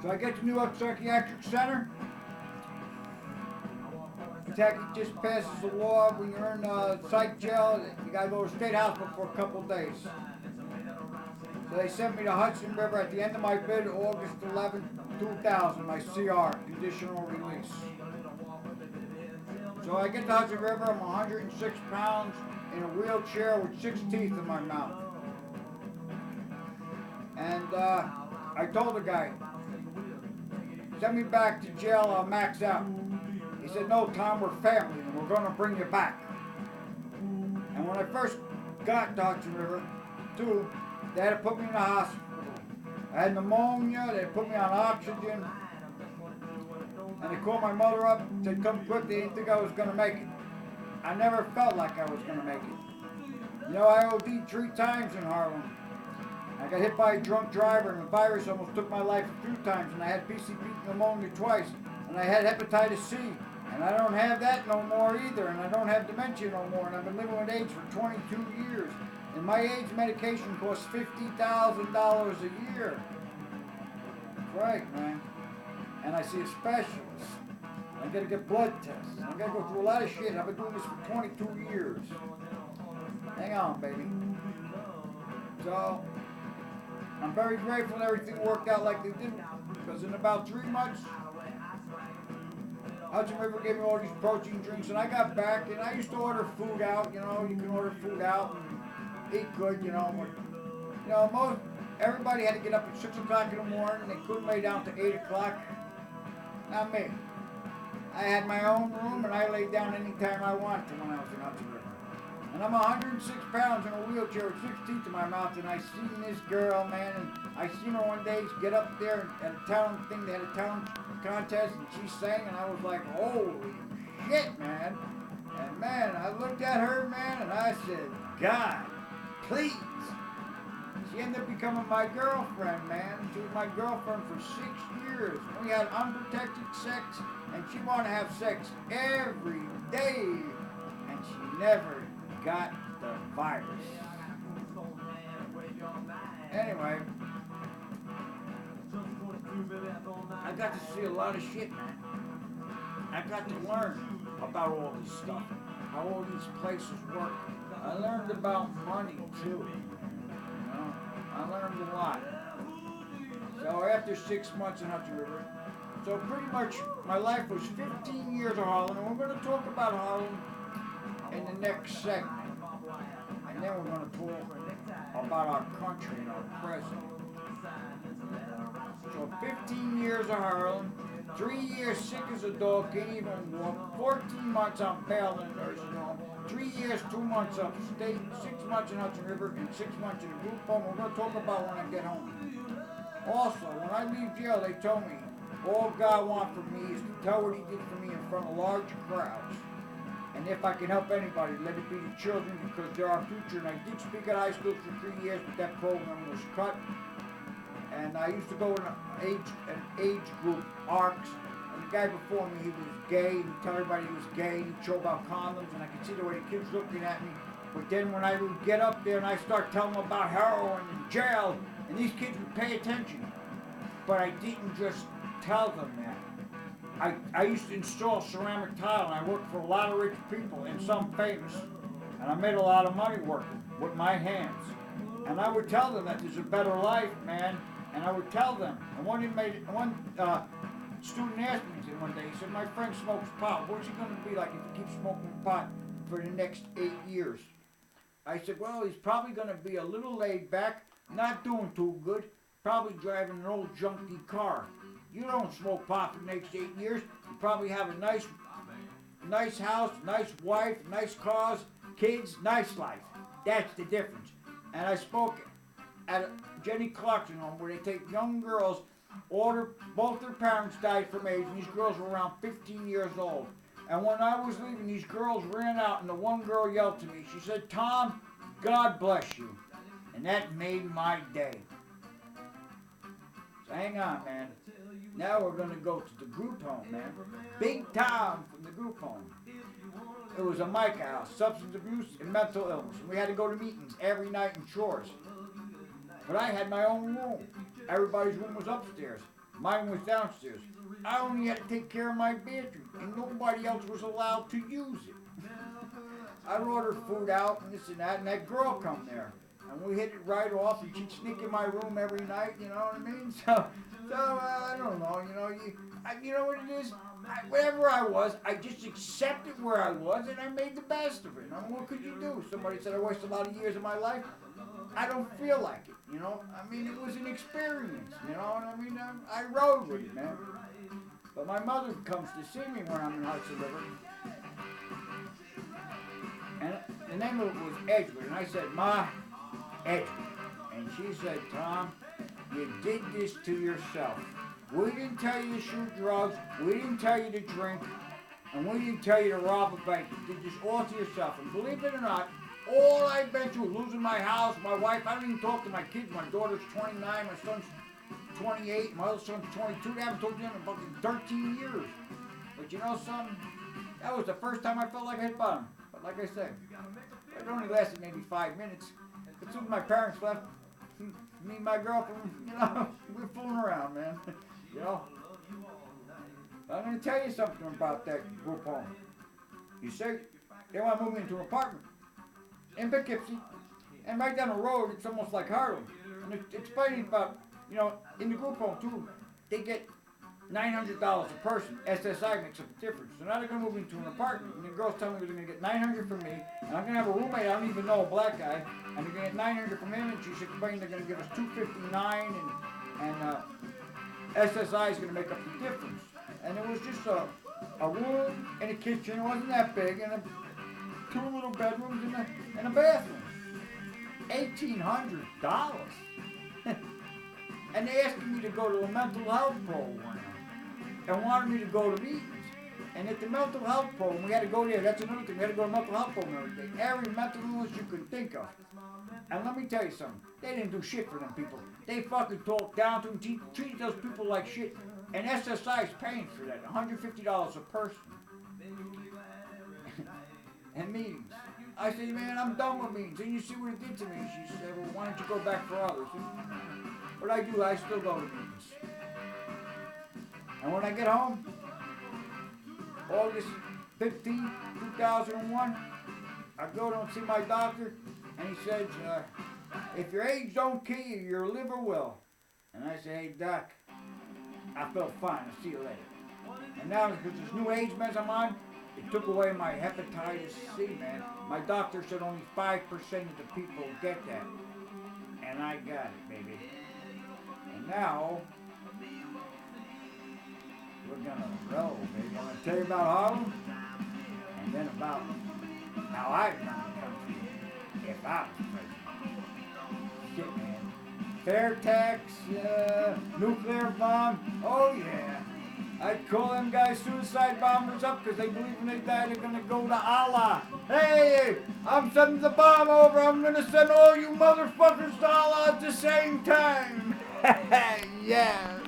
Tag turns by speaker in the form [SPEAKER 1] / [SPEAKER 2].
[SPEAKER 1] So I get to New York Psychiatric Center. Kentucky just passes a law when you're in psych jail, you gotta go to state hospital for a couple days. So they sent me to Hudson River at the end of my bid, August 11, 2000, my CR, conditional release. So I get to Hudson River, I'm 106 pounds in a wheelchair with 6 teeth in my mouth. And I told the guy, send me back to jail, I'll max out. He said, no, Tom, we're family and we're going to bring you back. And when I first got to Hudson River, too, they had to put me in the hospital. I had pneumonia, they put me on oxygen. And they called my mother up, said, come quick, they didn't think I was going to make it. I never felt like I was going to make it. You know, I OD'd 3 times in Harlem. I got hit by a drunk driver and the virus almost took my life a few times, and I had PCP pneumonia twice, and I had hepatitis C. And I don't have that no more either, and I don't have dementia no more, and I've been living with AIDS for 22 years. And my AIDS medication costs $50,000 a year. That's right, man. And I see a specialist. I gotta get blood tests. I gotta go through a lot of shit. I've been doing this for 22 years. Hang on, baby. So, I'm very grateful that everything worked out like they did, because in about 3 months, Hudson River gave me all these protein drinks, and I got back, and I used to order food out, you know, you can order food out and eat good, you know. But, everybody had to get up at 6 o'clock in the morning, they couldn't lay down to 8 o'clock. Not me. I had my own room, and I laid down anytime I wanted to when I was in Hudson River. And I'm 106 pounds in a wheelchair with 6 teeth in my mouth, and I seen this girl, man, and I seen her one day get up there at a town thing, they had a town contest, and she sang, and I was like, holy shit, man. And man, I looked at her, man, and I said, God, please. She ended up becoming my girlfriend, man. She was my girlfriend for 6 years. We had unprotected sex, and she wanted to have sex every day, and she never got the virus. Anyway, I got to see a lot of shit, man. I got to learn about all this stuff, how all these places work. I learned about money, too. You know, I learned a lot. So after 6 months in Hudson River, so pretty much my life was 15 years of Harlem, and we're going to talk about Harlem in the next segment. And then we're going to talk about our country and our president. So 15 years of Harlem, 3 years sick as a dog, can't even walk, 14 months on bail in a nursing home, 3 years, 2 months upstate, 6 months in Hudson River, and 6 months in a group home. We're going to talk about when I get home. Also, when I leave jail, they told me, all God wants from me is to tell what he did for me in front of large crowds. And if I can help anybody, let it be the children, because they're our future. And I did speak at high school for 3 years, but that program was cut. And I used to go in an age group, ARCs. And the guy before me, he was gay. He'd tell everybody he was gay. He'd show about condoms, and I could see the way the kids looking at me. But then when I would get up there and I start telling them about heroin and jail, and these kids would pay attention. But I didn't just tell them that. I used to install ceramic tile, and I worked for a lot of rich people and some famous. And I made a lot of money working with my hands. And I would tell them that there's a better life, man. And I would tell them. And one student asked me one day, he said, my friend smokes pot. What's he going to be like if he keeps smoking pot for the next 8 years? I said, well, he's probably going to be a little laid back, not doing too good, probably driving an old junky car. You don't smoke pot for the next 8 years. You probably have a nice house, nice wife, nice cars, kids, nice life. That's the difference. And I spoke at Jenny Clarkson home where they take young girls, both their parents died from AIDS, and these girls were around 15 years old. And when I was leaving, these girls ran out, and the one girl yelled to me. She said, Tom, God bless you. And that made my day. So hang on, man. Now we're going to go to the group home, man. Big Tom from the group home. It was a Micah house, substance abuse and mental illness. And we had to go to meetings every night and chores. But I had my own room. Everybody's room was upstairs. Mine was downstairs. I only had to take care of my bedroom, and nobody else was allowed to use it. I'd order food out and this and that girl come there. And we hit it right off, and she'd sneak in my room every night, you know what I mean? So I don't know, you know what it is? Wherever I was, I just accepted where I was, and I made the best of it. I mean, what could you do? Somebody said I wasted a lot of years of my life. I don't feel like it, you know? I mean, it was an experience, you know what I mean? I rode with it, man. But my mother comes to see me when I'm in Hudson River. And the name of it was Edgewood. And I said, Ma, Edgewood. And she said, Tom, you did this to yourself. We didn't tell you to shoot drugs. We didn't tell you to drink. And we didn't tell you to rob a bank. You did this all to yourself. And believe it or not, all I've been through, losing my house, my wife, I don't even talk to my kids. My daughter's 29, my son's 28, my other son's 22. They haven't talked to them in fucking 13 years. But you know something? That was the first time I felt like I hit bottom. But like I said, it only lasted maybe 5 minutes. As soon as my parents left, me and my girlfriend, we were fooling around, man. I'm going to tell you something about that group home. You see, they want to move me into an apartment in Poughkeepsie, and right down the road, it's almost like Harlem. And it's explaining about, in the group home too, they get $900 a person. SSI makes a difference. So now they're going to move into an apartment. And the girls tell me they're going to get $900 from me. And I'm going to have a roommate, I don't even know, a black guy. And they're going to get $900 from him. And she's explaining they're going to give us $259. And SSI is going to make up the difference. And it was just a room and a kitchen. It wasn't that big. And two little bedrooms and a bathroom. $1,800. And they asked me to go to a mental health program. And wanted me to go to meetings. And at the mental health program, we had to go there. That's another thing. We had to go to mental health program every day. Every mental illness you could think of. And let me tell you something. They didn't do shit for them people. They fucking talked down to them, treated those people like shit. And SSI is paying for that. $150 a person. And meetings. I said, man, I'm done with meetings. And you see what it did to me. She said, well, why don't you go back for others? What I do, I still go to meetings. And when I get home, August 15, 2001, I go and see my doctor, and he says, if your age don't kill you, your liver will. And I say, hey, doc, I felt fine. I'll see you later. And now, because this new age meds I'm on, it took away my hepatitis C, man. My doctor said only 5% of the people get that. And I got it, baby. And now, we're gonna roll, baby. I'm gonna tell you about Harlem, and then about how I'd run the country if I was president. Shit, man. Fair tax, nuclear bomb, oh yeah. I'd call them guys suicide bombers up because they believe when they die they're gonna go to Allah. Hey, I'm sending the bomb over. I'm gonna send all you motherfuckers to Allah at the same time. Yeah.